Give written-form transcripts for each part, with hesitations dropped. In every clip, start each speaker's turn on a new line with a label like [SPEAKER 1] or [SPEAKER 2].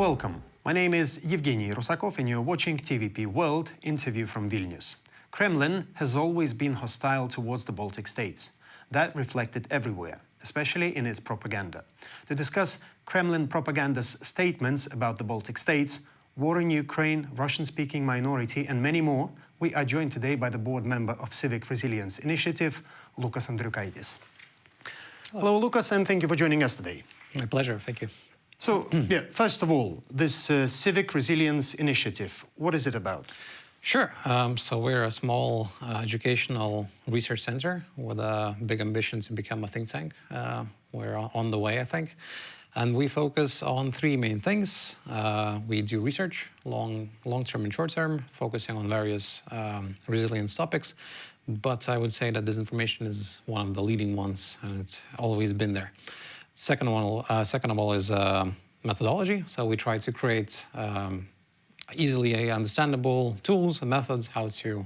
[SPEAKER 1] welcome. My name is Evgeny Rusakov and you're watching TVP World interview from Vilnius. Kremlin has always been hostile towards the Baltic States. That reflected everywhere, especially in its propaganda. To discuss Kremlin propaganda's statements about the Baltic States, war in Ukraine, Russian-speaking minority, and many more, we are joined today by the board member of Civic Resilience Initiative, Lukas Andriukaitis. Hello, Lukas, and thank you for joining us today.
[SPEAKER 2] My pleasure, thank you.
[SPEAKER 1] So, first of all, this Civic Resilience Initiative, what is it about?
[SPEAKER 2] Sure. So we're a small educational research center with a big ambition to become a think tank. We're on the way, I think. And we focus on three main things. We do research, long-term and short-term, focusing on various resilience topics. But I would say that disinformation is one of the leading ones, and it's always been there. Second of all is methodology. So we try to create easily understandable tools and methods how to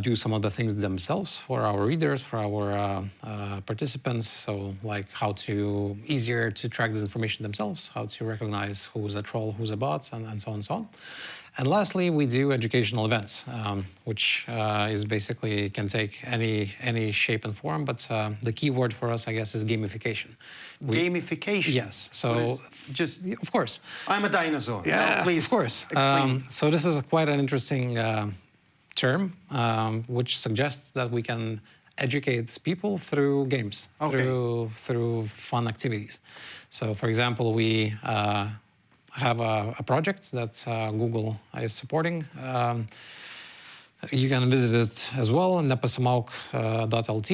[SPEAKER 2] do some of the things themselves for our readers, for our participants. So like how to easier to track this information themselves, how to recognize who's a troll, who's a bot, and so on and so on. And lastly, we do educational events, which is basically can take any shape and form. But the key word for us, I guess, is gamification.
[SPEAKER 1] Gamification?
[SPEAKER 2] Yes. So
[SPEAKER 1] just
[SPEAKER 2] of course.
[SPEAKER 1] I'm a dinosaur.
[SPEAKER 2] Yeah,
[SPEAKER 1] no, please.
[SPEAKER 2] Of course.
[SPEAKER 1] Explain.
[SPEAKER 2] So this is quite an interesting term, which suggests that we can educate people through games, through fun activities. So, for example, we have a project that Google is supporting. You can visit it as well, nepasamauk.lt.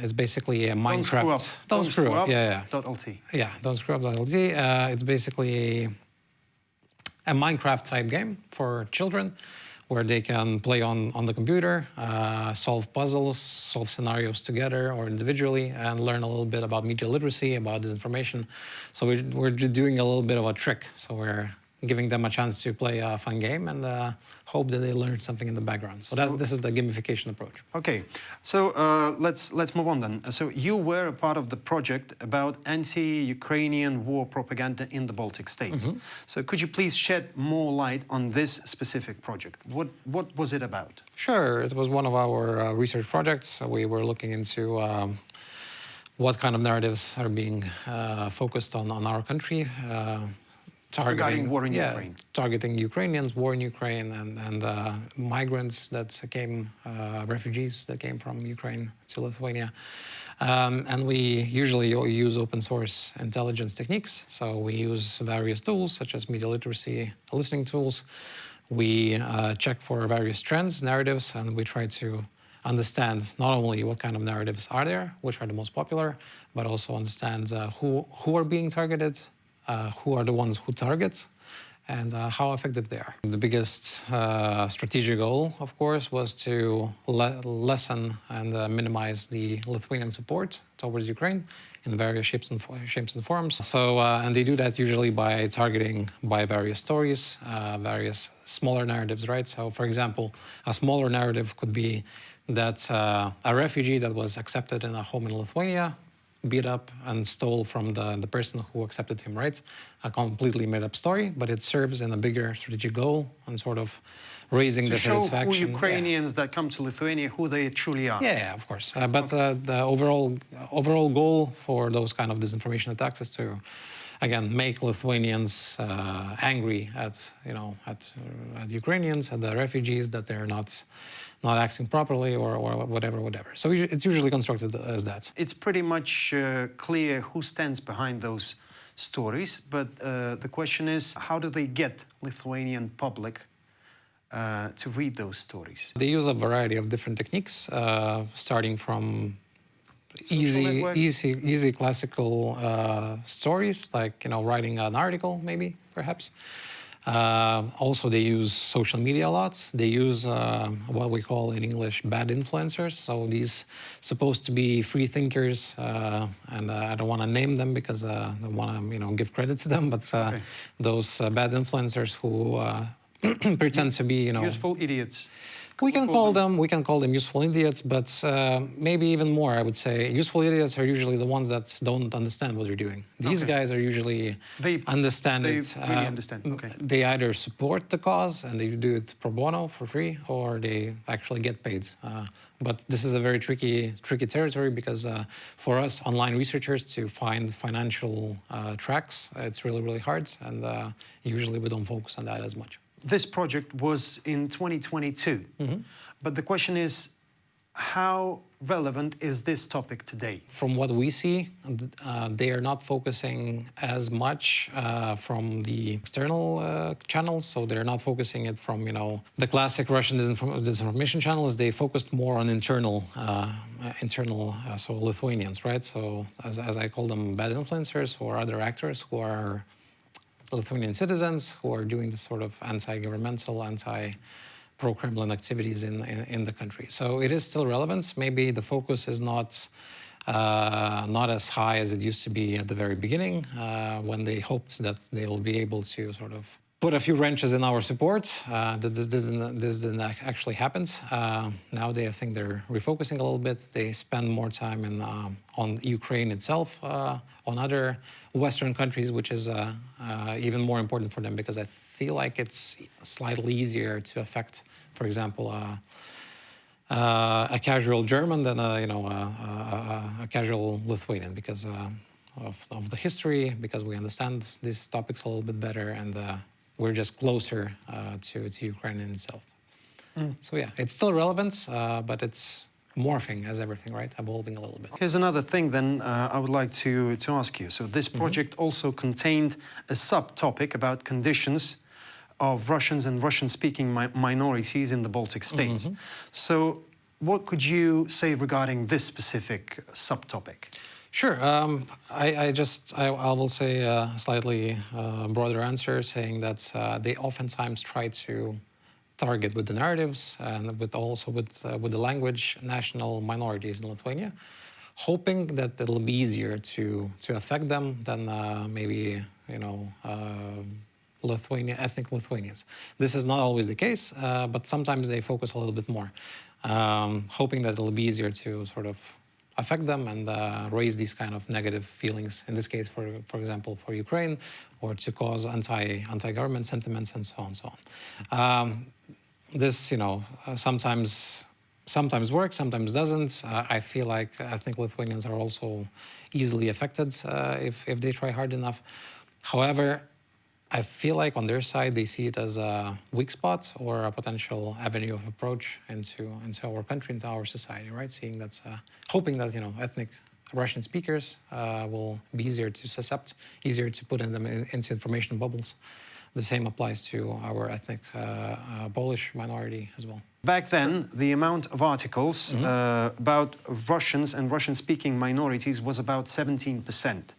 [SPEAKER 2] It's basically a Minecraft.
[SPEAKER 1] Don't screw up.
[SPEAKER 2] Yeah.
[SPEAKER 1] .lt.
[SPEAKER 2] Yeah, don't screw up.lt. It's basically a Minecraft type game for children, where they can play on the computer, solve puzzles, solve scenarios together or individually, and learn a little bit about media literacy, about disinformation. So we're just doing a little bit of a trick. So we're giving them a chance to play a fun game and hope that they learn something in the background. So this is the gamification approach. Okay,
[SPEAKER 1] so let's move on then. So you were a part of the project about anti-Ukrainian war propaganda in the Baltic States. Mm-hmm. So could you please shed more light on this specific project? What was it about?
[SPEAKER 2] Sure, it was one of our research projects. We were looking into what kind of narratives are being focused on our country.
[SPEAKER 1] Regarding war in Ukraine.
[SPEAKER 2] Targeting Ukrainians, war in Ukraine, and migrants that came, refugees that came from Ukraine to Lithuania. And we usually use open source intelligence techniques. So we use various tools such as media literacy, listening tools. We check for various trends, narratives, and we try to understand not only what kind of narratives are there, which are the most popular, but also understand who are being targeted, who are the ones who target, and how effective they are. The biggest strategic goal, of course, was to lessen and minimize the Lithuanian support towards Ukraine in various shapes and forms. So, and they do that usually by targeting by various stories, various smaller narratives, right? So, for example, a smaller narrative could be that a refugee that was accepted in a home in Lithuania beat up and stole from the person who accepted him, right? A completely made-up story, but it serves in a bigger strategic goal and sort of raising the satisfaction.
[SPEAKER 1] To show who Ukrainians that come to Lithuania, who they truly are.
[SPEAKER 2] Yeah, of course. But the overall goal for those kind of disinformation attacks is to, again, make Lithuanians angry at Ukrainians, at the refugees, that they're not acting properly or whatever. So it's usually constructed as that.
[SPEAKER 1] It's pretty much clear who stands behind those stories, but the question is, how do they get Lithuanian public to read those stories?
[SPEAKER 2] They use a variety of different techniques, starting from easy classical stories, like writing an article, maybe, perhaps. Also, they use social media a lot. They use what we call in English bad influencers. So these supposed to be free thinkers, and I don't want to name them because I don't want to give credit to them. But those bad influencers who pretend to be
[SPEAKER 1] useful idiots.
[SPEAKER 2] We can call them useful idiots, but maybe even more. I would say useful idiots are usually the ones that don't understand what they're doing. These guys are usually understand it.
[SPEAKER 1] They really understand. Okay.
[SPEAKER 2] They either support the cause and they do it pro bono for free, or they actually get paid. But this is a very tricky territory because for us online researchers to find financial tracks, it's really hard, and usually we don't focus on that as much.
[SPEAKER 1] This project was in 2022, but the question is, how relevant is this topic today?
[SPEAKER 2] From what we see, they are not focusing as much from the external channels, so they're not focusing it from, the classic Russian disinformation channels. They focused more on internal, so Lithuanians, right? So as I call them, bad influencers or other actors who are Lithuanian citizens who are doing this sort of anti-governmental, pro-Kremlin activities in the country. So it is still relevant. Maybe the focus is not as high as it used to be at the very beginning, when they hoped that they will be able to sort of put a few wrenches in our support. This didn't actually happen. Now I think they're refocusing a little bit. They spend more time on Ukraine itself, on other Western countries, which is even more important for them because I feel like it's slightly easier to affect, for example, a casual German than a casual Lithuanian because of the history, because we understand these topics a little bit better, and we're just closer to Ukraine in itself. So yeah, it's still relevant, but it's morphing as everything, right? Evolving a little bit.
[SPEAKER 1] Here's another thing then I would like to ask you. So this project also contained a subtopic about conditions of Russians and Russian-speaking minorities in the Baltic States. So what could you say regarding this specific subtopic?
[SPEAKER 2] Sure. I will say a slightly broader answer, saying that they oftentimes try to target with the narratives and with the language national minorities in Lithuania, hoping that it'll be easier to affect them than maybe ethnic Lithuanians. This is not always the case, but sometimes they focus a little bit more, hoping that it'll be easier to sort of affect them and raise these kind of negative feelings. In this case, for example, for Ukraine, or to cause anti-government sentiments and so on and so on. This, sometimes works, sometimes doesn't. I feel like ethnic Lithuanians are also easily affected if they try hard enough. However, I feel like on their side, they see it as a weak spot or a potential avenue of approach into our country, into our society, right? Seeing that, hoping that, ethnic Russian speakers will be easier to suscept, easier to put into information bubbles. The same applies to our ethnic Polish minority as well.
[SPEAKER 1] Back then, the amount of articles about Russians and Russian-speaking minorities was about 17%.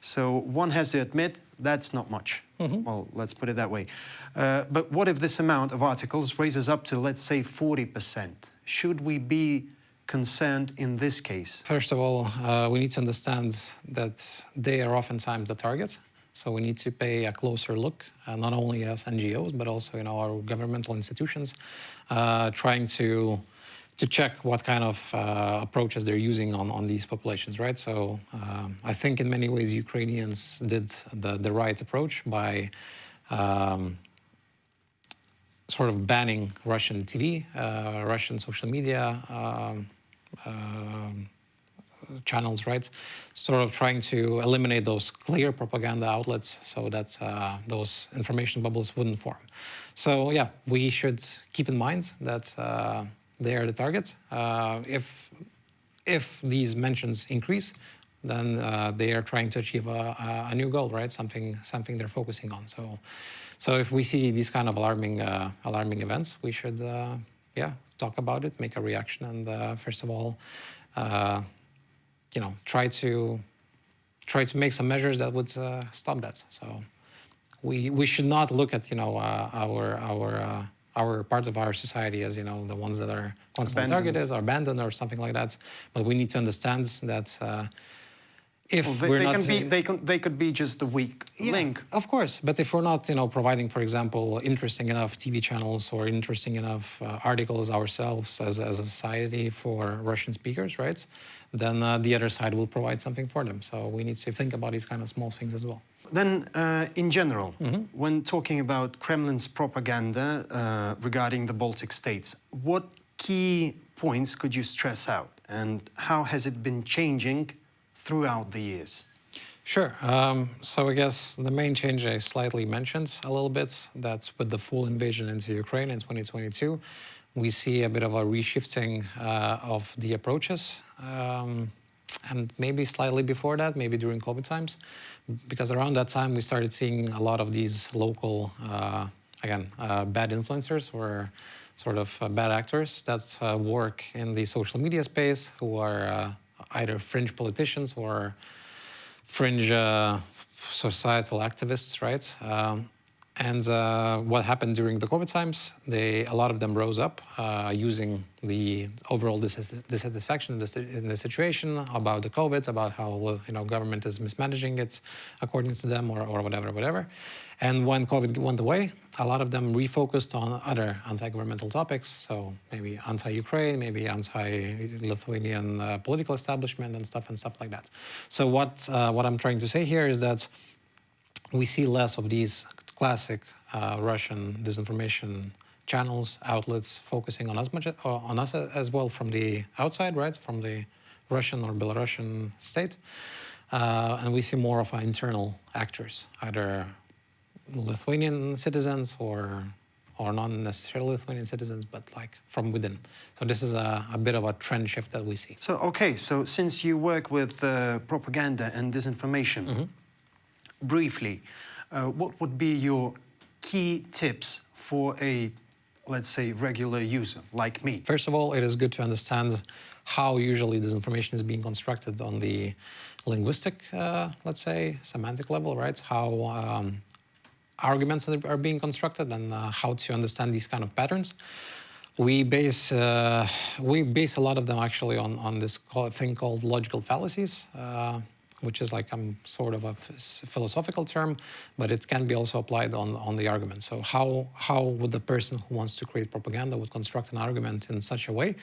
[SPEAKER 1] So one has to admit that's not much. Well, let's put it that way. But what if this amount of articles raises up to, let's say, 40%? Should we be concerned in this case?
[SPEAKER 2] First of all, we need to understand that they are oftentimes the target. So we need to pay a closer look, not only as NGOs, but also our governmental institutions, trying to check what kind of approaches they're using on these populations, right? So I think in many ways Ukrainians did the right approach by sort of banning Russian TV, Russian social media channels, right? Sort of trying to eliminate those clear propaganda outlets so that those information bubbles wouldn't form. So yeah, we should keep in mind that they are the target. If these mentions increase, then they are trying to achieve a new goal, right? Something they're focusing on. So if we see these kind of alarming events, we should talk about it, make a reaction, and first of all, try to make some measures that would stop that. So we should not look at our part of our society as the ones that are constantly targeted or abandoned or something like that. But we need to understand that If
[SPEAKER 1] Well,
[SPEAKER 2] we're not,
[SPEAKER 1] they could be just the weak link.
[SPEAKER 2] of course. But if we're not, providing, for example, interesting enough TV channels or interesting enough articles ourselves as a society for Russian speakers, right? Then the other side will provide something for them. So we need to think about these kind of small things as well.
[SPEAKER 1] Then, in general, when talking about Kremlin's propaganda regarding the Baltic states, what key points could you stress out, and how has it been changing throughout the years?
[SPEAKER 2] Sure. So I guess the main change I slightly mentioned a little bit, that's with the full invasion into Ukraine in 2022, we see a bit of a reshifting of the approaches. And maybe slightly before that, maybe during COVID times, because around that time we started seeing a lot of these local, bad influencers or sort of bad actors that work in the social media space, who are either fringe politicians or fringe societal activists, right? And what happened during the COVID times, a lot of them rose up using the overall dissatisfaction in the situation about the COVID, about how government is mismanaging it according to them or whatever. And when COVID went away, a lot of them refocused on other anti-governmental topics. So maybe anti-Ukraine, maybe anti-Lithuanian political establishment and stuff like that. So what I'm trying to say here is that we see less of these classic Russian disinformation channels, outlets focusing on us as well from the outside, right, from the Russian or Belarusian state, and we see more of internal actors, either Lithuanian citizens or not necessarily Lithuanian citizens, but like from within. So this is a bit of a trend shift that we see.
[SPEAKER 1] So since you work with propaganda and disinformation, briefly, what would be your key tips for a, let's say, regular user like me?
[SPEAKER 2] First of all, it is good to understand how usually disinformation is being constructed on the linguistic, let's say, semantic level, right? How arguments are being constructed and how to understand these kind of patterns. We base a lot of them actually on this thing called logical fallacies, which is like sort of a philosophical term, but it can be also applied on the argument. So how would the person who wants to create propaganda would construct an argument in such a way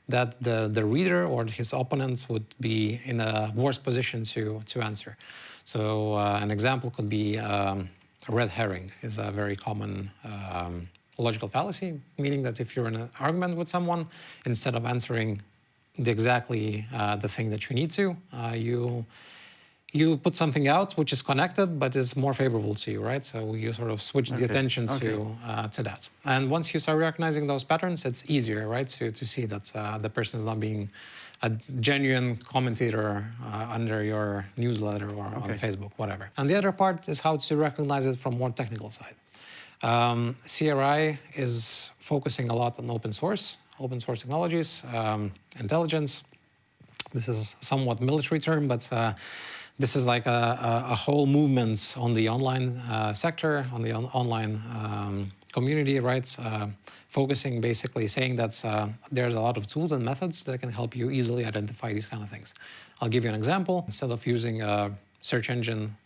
[SPEAKER 2] that the reader or his opponents would be in a worse position to answer? So an example could be a red herring is a very common logical fallacy, meaning that if you're in an argument with someone, instead of answering exactly the thing that you need to, you put something out which is connected but is more favorable to you, right? So you sort of switch the attention to that. And once you start recognizing those patterns, it's easier, right, to see that the person is not being a genuine commentator under your newsletter or on Facebook, whatever. And the other part is how to recognize it from more technical side. CRI is focusing a lot on open source technologies, intelligence. This is somewhat military term, but this is like a whole movement on the online sector, on the online community, right? Focusing, basically saying that there's a lot of tools and methods that can help you easily identify these kind of things. I'll give you an example. Instead of using a search engine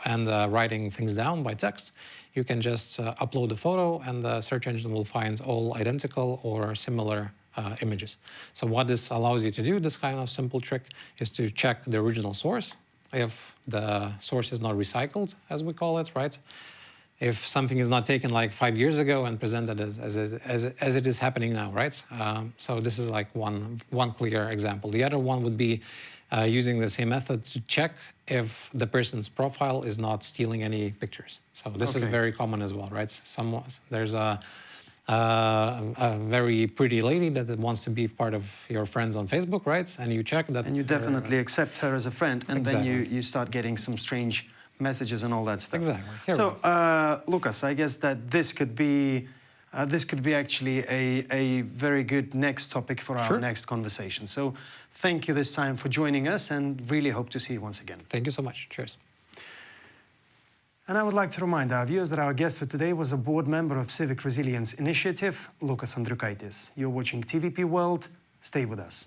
[SPEAKER 2] and writing things down by text, you can just upload a photo and the search engine will find all identical or similar images. So what this allows you to do, this kind of simple trick, is to check the original source. If the source is not recycled, as we call it, right? If something is not taken like 5 years ago and presented as it is happening now, right? So this is like one clear example. The other one would be using the same method to check if the person's profile is not stealing any pictures. So this is very common as well, right? There's a very pretty lady that wants to be part of your friends on Facebook, right? And you check that. And
[SPEAKER 1] you definitely accept her as a friend, and then you start getting some strange messages and all that stuff.
[SPEAKER 2] Exactly.
[SPEAKER 1] So, Lukas, I guess that this could be actually a very good next topic for our next conversation. So, thank you this time for joining us, and really hope to see you once again.
[SPEAKER 2] Thank you so much. Cheers.
[SPEAKER 1] And I would like to remind our viewers that our guest for today was a board member of Civic Resilience Initiative, Lukas Andriukaitis. You're watching TVP World. Stay with us.